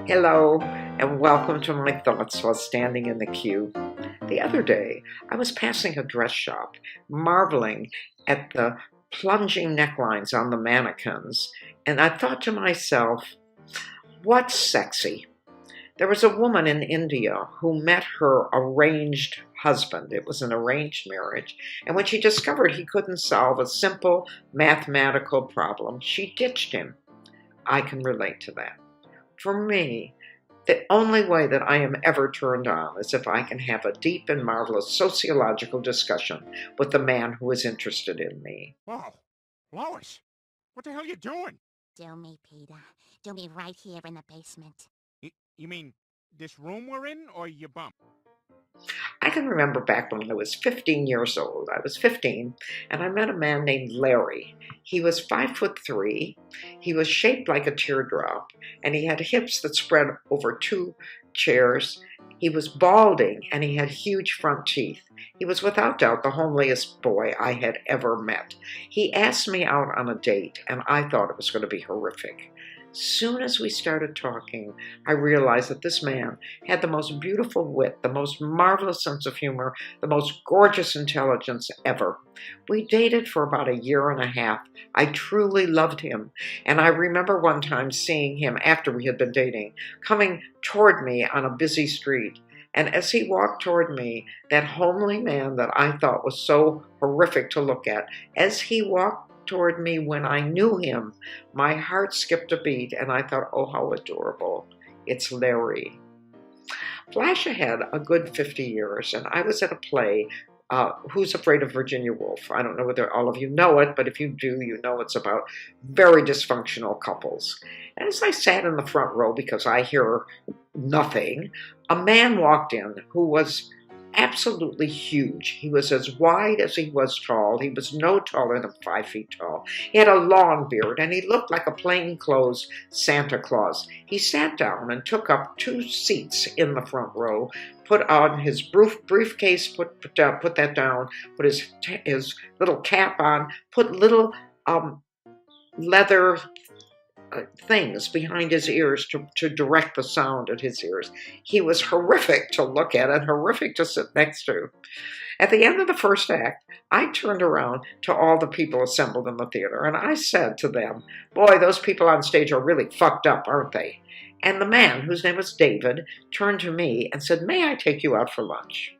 Hello, and welcome to my thoughts while standing in the queue. The other day, I was passing a dress shop, marveling at the plunging necklines on the mannequins, and I thought to myself, what's sexy? There was a woman in India who met her arranged husband. It was an arranged marriage, and when she discovered he couldn't solve a simple mathematical problem, she ditched him. I can relate to that. For me, the only way that I am ever turned on is if I can have a deep and marvelous sociological discussion with the man who is interested in me. Whoa, Lois, what the hell you doing? Do me, Peter. Do me right here in the basement. You mean this room we're in, or your bump? I can remember back when I was 15 years old. I was 15, and I met a man named Larry. He was 5'3". He was shaped like a teardrop, and he had hips that spread over two chairs. He was balding, and he had huge front teeth. He was without doubt the homeliest boy I had ever met. He asked me out on a date, and I thought it was going to be horrific. Soon as we started talking, I realized that this man had the most beautiful wit, the most marvelous sense of humor, the most gorgeous intelligence ever. We dated for about a year and a half. I truly loved him, and I remember one time seeing him after we had been dating, coming toward me on a busy street. And as he walked toward me, that homely man that I thought was so horrific to look at, as he walked toward me when I knew him, my heart skipped a beat, and I thought, oh, how adorable. It's Larry. Flash ahead a good 50 years, and I was at a play, Who's Afraid of Virginia Woolf? I don't know whether all of you know it, but if you do, you know it's about very dysfunctional couples. And as I sat in the front row, because I hear nothing, a man walked in who was absolutely huge. He was as wide as he was tall. He was no taller than 5 feet tall. He had a long beard, and he looked like a plainclothes Santa Claus. He sat down and took up 2 seats in the front row, put on his briefcase, put that down, put his little cap on, put little leather things behind his ears to direct the sound at his ears. He was horrific to look at and horrific to sit next to. At the end of the first act, I turned around to all the people assembled in the theater, and I said to them, boy, those people on stage are really fucked up, aren't they? And the man, whose name was David, turned to me and said, may I take you out for lunch?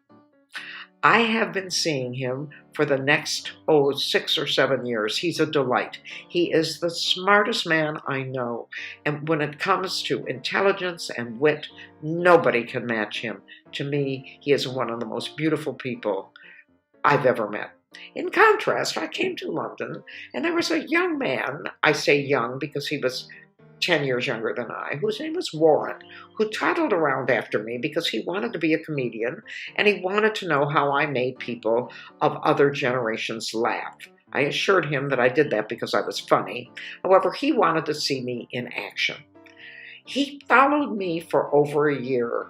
I have been seeing him for the next, 6 or 7 years. He's a delight. He is the smartest man I know. And when it comes to intelligence and wit, nobody can match him. To me, he is one of the most beautiful people I've ever met. In contrast, I came to London, and there was a young man, I say young because he was 10 years younger than I, whose name was Warren, who toddled around after me because he wanted to be a comedian and he wanted to know how I made people of other generations laugh. I assured him that I did that because I was funny. However, he wanted to see me in action. He followed me for over a year,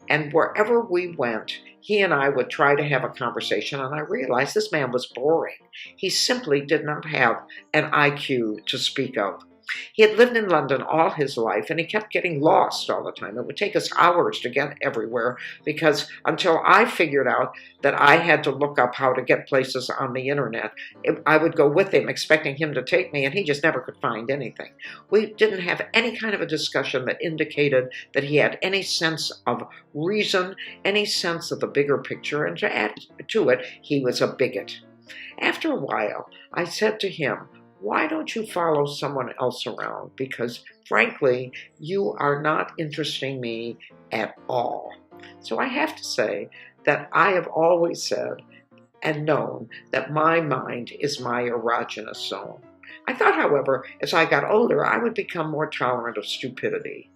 and wherever we went, he and I would try to have a conversation, and I realized this man was boring. He simply did not have an IQ to speak of. He had lived in London all his life, and he kept getting lost all the time. It would take us hours to get everywhere because until I figured out that I had to look up how to get places on the internet, I would go with him expecting him to take me, and he just never could find anything. We didn't have any kind of a discussion that indicated that he had any sense of reason, any sense of the bigger picture, and to add to it, he was a bigot. After a while, I said to him, why don't you follow someone else around? Because, frankly, you are not interesting me at all. So I have to say that I have always said and known that my mind is my erogenous zone. I thought, however, as I got older, I would become more tolerant of stupidity.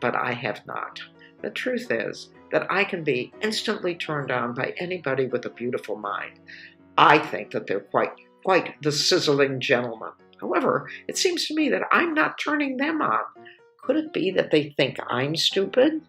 But I have not. The truth is that I can be instantly turned on by anybody with a beautiful mind. I think that they're quite the sizzling gentleman. However, it seems to me that I'm not turning them on. Could it be that they think I'm stupid?